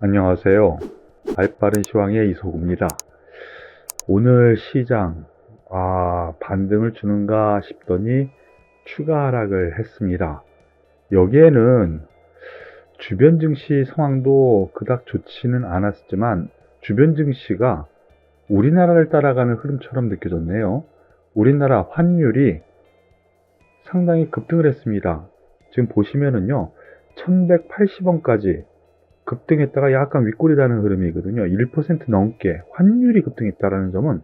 안녕하세요. 발빠른 시황의 이소구입니다. 오늘 시장, 반등을 주는가 싶더니 추가 하락을 했습니다. 여기에는 주변 증시 상황도 그닥 좋지는 않았지만 주변 증시가 우리나라를 따라가는 흐름처럼 느껴졌네요. 우리나라 환율이 상당히 급등을 했습니다. 지금 보시면은요, 1180원까지 급등했다가 약간 윗골이라는 흐름이거든요. 1% 넘게 환율이 급등했다는 점은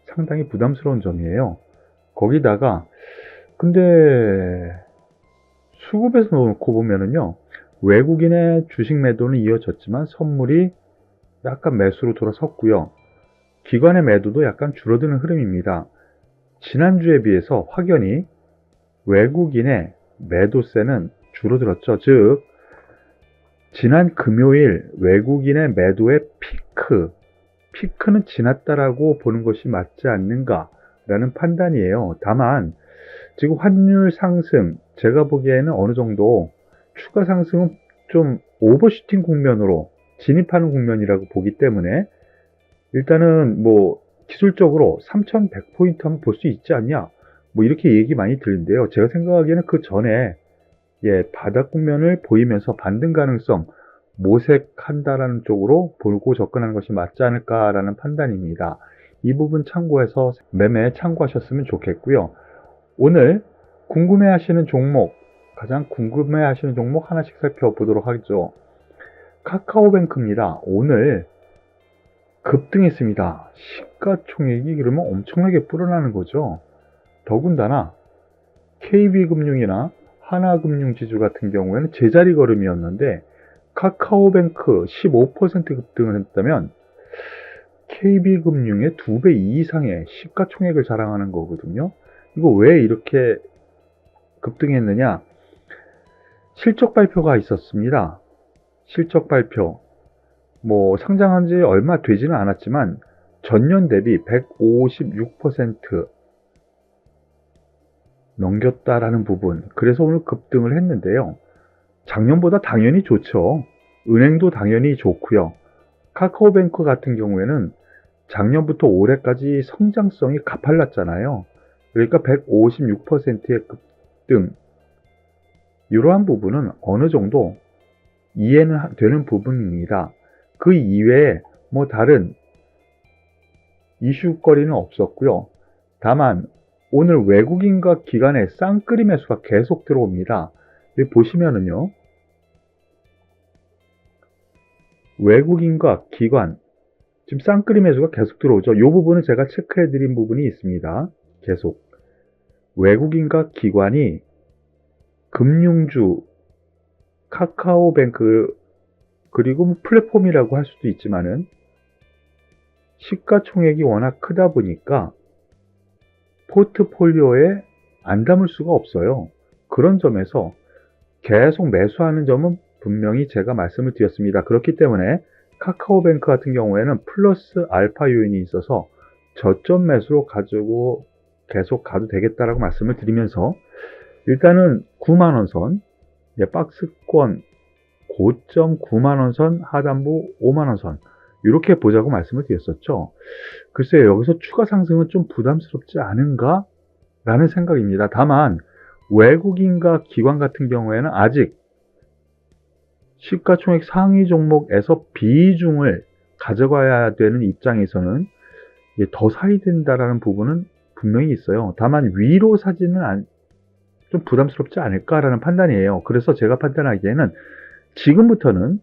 상당히 부담스러운 점이에요. 거기다가 근데 수급에서 놓고 보면은요, 외국인의 주식 매도는 이어졌지만 선물이 약간 매수로 돌아섰고요. 기관의 매도도 약간 줄어드는 흐름입니다. 지난주에 비해서 확연히 외국인의 매도세는 줄어들었죠. 즉 지난 금요일 외국인의 매도의 피크는 지났다라고 보는 것이 맞지 않는가라는 판단이에요. 다만 지금 환율 상승, 제가 보기에는 어느 정도 추가 상승은 좀 오버슈팅 국면으로 진입하는 국면이라고 보기 때문에 일단은 뭐 기술적으로 3100포인트 한번 볼 수 있지 않냐, 뭐 이렇게 얘기 많이 들리는데요. 제가 생각하기에는 그 전에 바닥 국면을 보이면서 반등 가능성 모색한다라는 쪽으로 보고 접근하는 것이 맞지 않을까라는 판단입니다. 이 부분 참고해서 매매 참고하셨으면 좋겠고요. 오늘 가장 궁금해하시는 종목 하나씩 살펴보도록 하죠. 카카오뱅크입니다. 오늘 급등했습니다. 시가총액이 그러면 엄청나게 불어나는 거죠. 더군다나 KB금융이나 하나금융지주 같은 경우에는 제자리 걸음이었는데 카카오뱅크 15% 급등을 했다면 KB금융의 2배 이상의 시가총액을 자랑하는 거거든요. 이거 왜 이렇게 급등했느냐? 실적 발표가 있었습니다. 실적 발표. 상장한 지 얼마 되지는 않았지만 전년 대비 156% 넘겼다라는 부분. 그래서 오늘 급등을 했는데요. 작년보다 당연히 좋죠. 은행도 당연히 좋고요. 카카오뱅크 같은 경우에는 작년부터 올해까지 성장성이 가팔랐잖아요. 그러니까 156%의 급등. 이러한 부분은 어느 정도 이해는 되는 부분입니다. 그 이외에 다른 이슈거리는 없었고요. 다만 오늘 외국인과 기관의 쌍끌이 매수가 계속 들어옵니다. 여기 보시면은요, 외국인과 기관, 지금 쌍끌이 매수가 계속 들어오죠. 이 부분은 제가 체크해 드린 부분이 있습니다. 계속 외국인과 기관이 금융주, 카카오뱅크, 그리고 플랫폼이라고 할 수도 있지만은 시가총액이 워낙 크다 보니까 포트폴리오에 안 담을 수가 없어요. 그런 점에서 계속 매수하는 점은 분명히 제가 말씀을 드렸습니다. 그렇기 때문에 카카오뱅크 같은 경우에는 플러스 알파 요인이 있어서 저점 매수로 가지고 계속 가도 되겠다라고 말씀을 드리면서 일단은 9만원 선, 박스권 고점 9만원 선, 하단부 5만원 선 이렇게 보자고 말씀을 드렸었죠. 글쎄요, 여기서 추가 상승은 좀 부담스럽지 않은가? 라는 생각입니다. 다만 외국인과 기관 같은 경우에는 아직 시가총액 상위 종목에서 비중을 가져가야 되는 입장에서는 더 사야 된다라는 부분은 분명히 있어요. 다만 위로 사지는 좀 부담스럽지 않을까라는 판단이에요. 그래서 제가 판단하기에는 지금부터는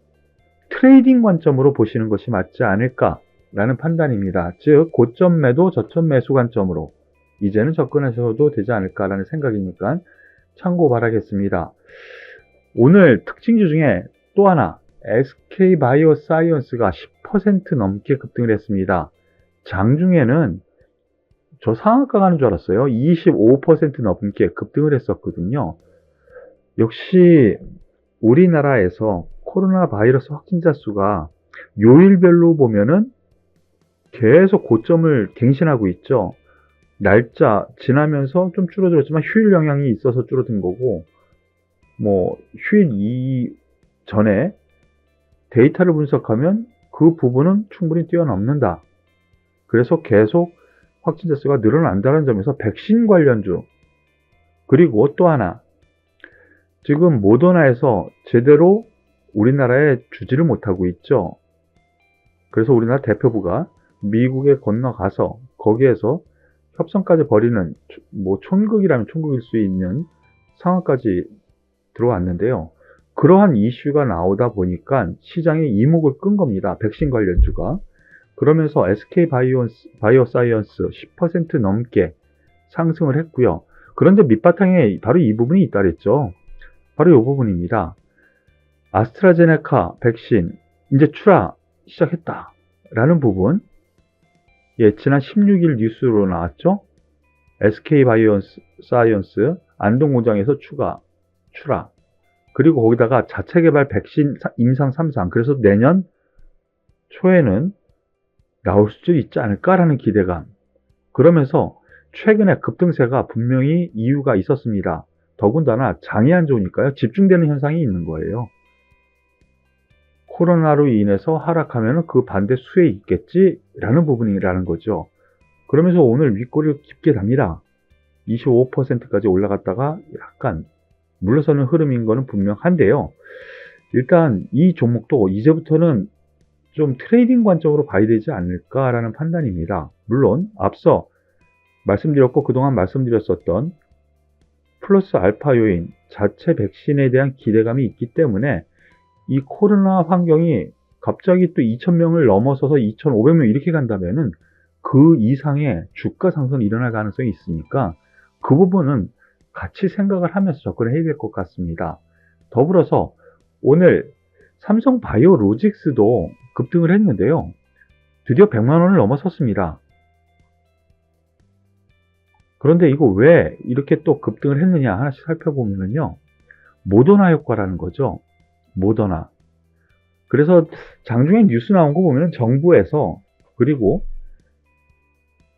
트레이딩 관점으로 보시는 것이 맞지 않을까라는 판단입니다. 즉 고점 매도, 저점 매수 관점으로 이제는 접근하셔도 되지 않을까라는 생각이니까 참고 바라겠습니다. 오늘 특징주 중에 또 하나, SK바이오사이언스가 10% 넘게 급등을 했습니다. 장중에는 저 상한가 가는 줄 알았어요. 25% 넘게 급등을 했었거든요. 역시 우리나라에서 코로나 바이러스 확진자 수가 요일별로 보면은 계속 고점을 갱신하고 있죠. 날짜 지나면서 좀 줄어들었지만 휴일 영향이 있어서 줄어든 거고, 휴일 이전에 데이터를 분석하면 그 부분은 충분히 뛰어넘는다. 그래서 계속 확진자 수가 늘어난다는 점에서 백신 관련주, 그리고 또 하나, 지금 모더나에서 제대로 우리나라에 주지를 못하고 있죠. 그래서 우리나라 대표부가 미국에 건너가서 거기에서 협상까지 벌이는, 뭐 촌극이라면 촌극일 수 있는 상황까지 들어왔는데요. 그러한 이슈가 나오다 보니까 시장에 이목을 끈 겁니다. 백신 관련주가. 그러면서 SK 바이오사이언스 10% 넘게 상승을 했고요. 그런데 밑바탕에 바로 이 부분이 있다 그랬죠. 바로 이 부분입니다. 아스트라제네카 백신 이제 출하 시작했다 라는 부분, 지난 16일 뉴스로 나왔죠. SK 바이오사이언스 안동공장에서 출하, 그리고 거기다가 자체 개발 백신 임상 3상, 그래서 내년 초에는 나올 수도 있지 않을까라는 기대감. 그러면서 최근에 급등세가 분명히 이유가 있었습니다. 더군다나 장이 안 좋으니까요. 집중되는 현상이 있는 거예요. 코로나로 인해서 하락하면 그 반대 수에 있겠지라는 부분이라는 거죠. 그러면서 오늘 윗꼬리를 깊게 답니다. 25%까지 올라갔다가 약간 물러서는 흐름인 거는 분명한데요. 일단 이 종목도 이제부터는 좀 트레이딩 관점으로 봐야 되지 않을까라는 판단입니다. 물론 앞서 말씀드렸고 그동안 말씀드렸었던 플러스 알파 요인, 자체 백신에 대한 기대감이 있기 때문에 이 코로나 환경이 갑자기 또 2,000명을 넘어서서 2,500명 이렇게 간다면은 그 이상의 주가 상승이 일어날 가능성이 있으니까 그 부분은 같이 생각을 하면서 접근해야 될 것 같습니다. 더불어서 오늘 삼성 바이오로직스도 급등을 했는데요. 드디어 100만 원을 넘어섰습니다. 그런데 이거 왜 이렇게 또 급등을 했느냐 하나씩 살펴보면요. 모더나 효과라는 거죠. 모더나. 그래서 장중에 뉴스 나온 거 보면 정부에서, 그리고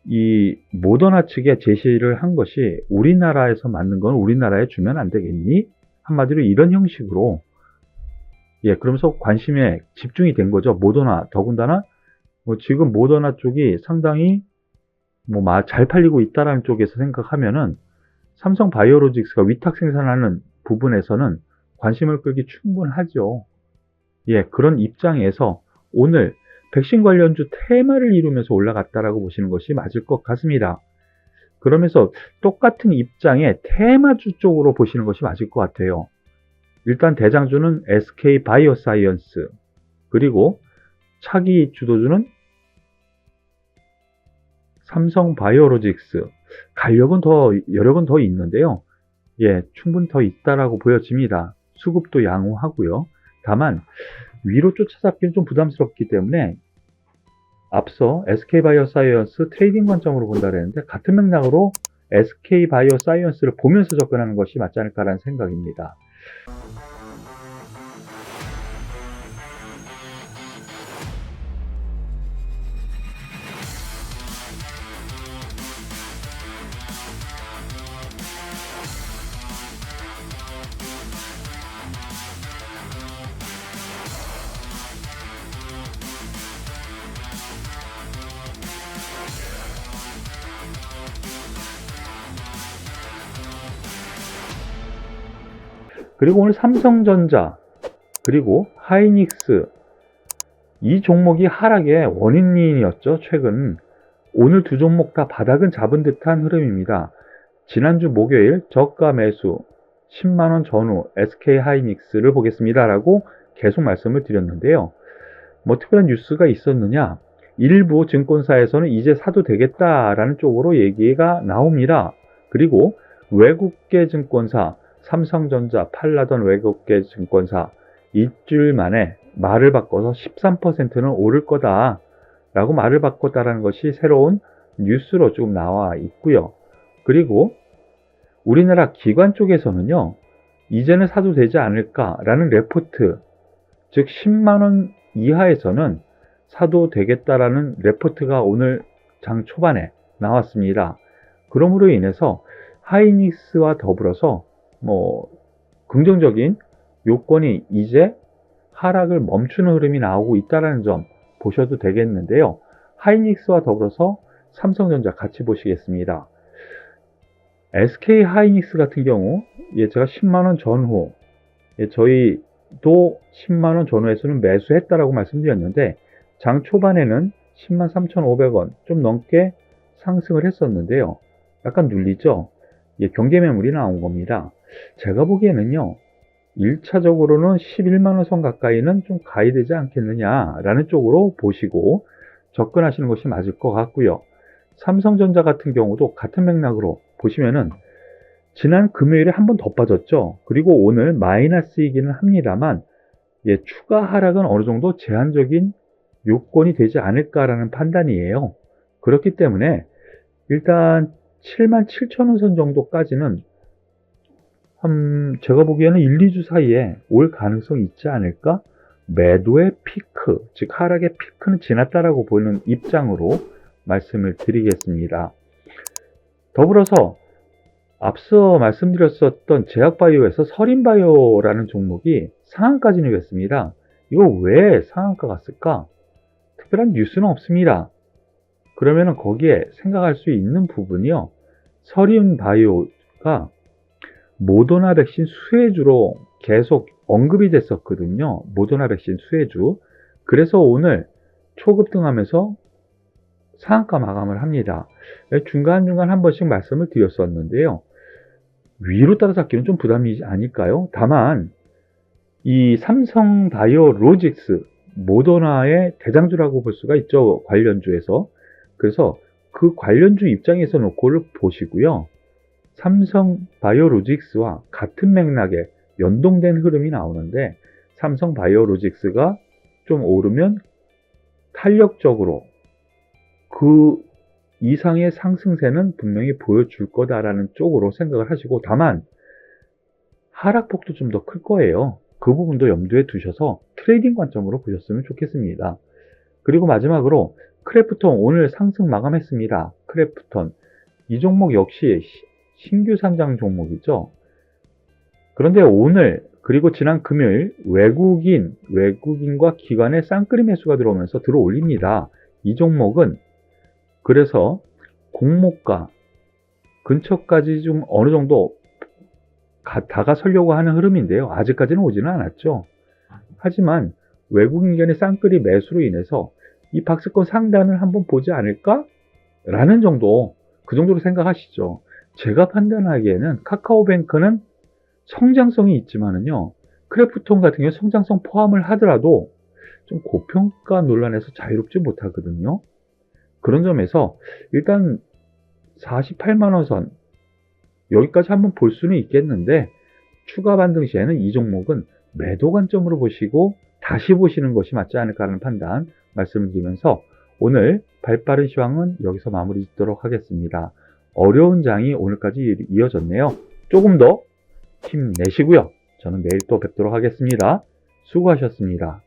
이 모더나 측에 제시를 한 것이 우리나라에서 맞는 건 우리나라에 주면 안 되겠니? 한마디로 이런 형식으로, 그러면서 관심에 집중이 된 거죠. 모더나. 더군다나 뭐 지금 모더나 쪽이 상당히 뭐 잘 팔리고 있다라는 쪽에서 생각하면은 삼성 바이오로직스가 위탁 생산하는 부분에서는 관심을 끌기 충분하죠. 그런 입장에서 오늘 백신 관련주 테마를 이루면서 올라갔다라고 보시는 것이 맞을 것 같습니다. 그러면서 똑같은 입장의 테마주 쪽으로 보시는 것이 맞을 것 같아요. 일단 대장주는 SK 바이오사이언스, 그리고 차기 주도주는 삼성 바이오로직스. 여력은 더 있는데요. 충분히 더 있다라고 보여집니다. 수급도 양호하고요. 다만 위로 쫓아잡기는 좀 부담스럽기 때문에 앞서 SK 바이오사이언스 트레이딩 관점으로 본다 그랬는데 같은 맥락으로 SK 바이오사이언스를 보면서 접근하는 것이 맞지 않을까라는 생각입니다. 그리고 오늘 삼성전자, 그리고 하이닉스, 이 종목이 하락의 원인이었죠. 최근 오늘 두 종목 다 바닥은 잡은 듯한 흐름입니다. 지난주 목요일 저가 매수 10만원 전후 SK 하이닉스를 보겠습니다 라고 계속 말씀을 드렸는데요. 뭐 특별한 뉴스가 있었느냐, 일부 증권사에서는 이제 사도 되겠다라는 쪽으로 얘기가 나옵니다. 그리고 외국계 증권사, 삼성전자 팔라던 외국계 증권사 일주일 만에 말을 바꿔서 13%는 오를 거다 라고 말을 바꿨다라는 것이 새로운 뉴스로 조금 나와 있고요. 그리고 우리나라 기관 쪽에서는요, 이제는 사도 되지 않을까라는 레포트, 즉 10만원 이하에서는 사도 되겠다라는 레포트가 오늘 장 초반에 나왔습니다. 그러므로 인해서 하이닉스와 더불어서 뭐 긍정적인 요건이 이제 하락을 멈추는 흐름이 나오고 있다는 점 보셔도 되겠는데요. 하이닉스와 더불어서 삼성전자 같이 보시겠습니다. SK 하이닉스 같은 경우 제가 10만원 전후 저희도 10만원 전후에서는 매수했다라고 말씀드렸는데 장 초반에는 10만 3,500원 좀 넘게 상승을 했었는데요. 약간 눌리죠? 경계 매물이 나온 겁니다. 제가 보기에는요. 1차적으로는 11만원 선 가까이는 좀 가야 되지 않겠느냐라는 쪽으로 보시고 접근하시는 것이 맞을 것 같고요. 삼성전자 같은 경우도 같은 맥락으로 보시면은 지난 금요일에 한 번 더 빠졌죠. 그리고 오늘 마이너스이기는 합니다만 추가 하락은 어느 정도 제한적인 요건이 되지 않을까라는 판단이에요. 그렇기 때문에 일단 77,000원 선 정도까지는 제가 보기에는 1, 2주 사이에 올 가능성이 있지 않을까? 매도의 피크, 즉 하락의 피크는 지났다라고 보는 입장으로 말씀을 드리겠습니다. 더불어서 앞서 말씀드렸었던 제약바이오에서 서린바이오라는 종목이 상한가 진입했습니다. 이거 왜 상한가 갔을까? 특별한 뉴스는 없습니다. 그러면 거기에 생각할 수 있는 부분이요. 서린바이오가 모더나 백신 수혜주로 계속 언급이 됐었거든요. 모더나 백신 수혜주. 그래서 오늘 초급등하면서 상한가 마감을 합니다. 중간중간 한 번씩 말씀을 드렸었는데요. 위로 따라잡기는 좀 부담이 아닐까요? 다만 이 삼성바이오로직스, 모더나의 대장주라고 볼 수가 있죠. 관련주에서. 그래서 그 관련주 입장에서 놓고를 보시고요. 삼성바이오로직스와 같은 맥락에 연동된 흐름이 나오는데 삼성바이오로직스가 좀 오르면 탄력적으로 그 이상의 상승세는 분명히 보여줄 거다라는 쪽으로 생각을 하시고 다만 하락폭도 좀 더 클 거예요. 그 부분도 염두에 두셔서 트레이딩 관점으로 보셨으면 좋겠습니다. 그리고 마지막으로 크래프톤 오늘 상승 마감했습니다. 크래프톤 이 종목 역시 신규 상장 종목이죠. 그런데 오늘 그리고 지난 금요일 외국인과 기관의 쌍끌이 매수가 들어오면서 들어 올립니다. 이 종목은 그래서 공모가 근처까지 좀 어느 정도 다가서려고 하는 흐름인데요. 아직까지는 오지는 않았죠. 하지만 외국인간의 쌍끌이 매수로 인해서 이 박스권 상단을 한번 보지 않을까? 라는 정도, 그 정도로 생각하시죠. 제가 판단하기에는 카카오뱅크는 성장성이 있지만은요, 크래프톤 같은 경우 성장성 포함을 하더라도 좀 고평가 논란에서 자유롭지 못하거든요. 그런 점에서 일단 48만원 선 여기까지 한번 볼 수는 있겠는데 추가 반등 시에는 이 종목은 매도 관점으로 보시고 다시 보시는 것이 맞지 않을까 하는 판단 말씀을 드리면서 오늘 발빠른 시황은 여기서 마무리 짓도록 하겠습니다. 어려운 장이 오늘까지 이어졌네요. 조금 더 힘내시고요. 저는 내일 또 뵙도록 하겠습니다. 수고하셨습니다.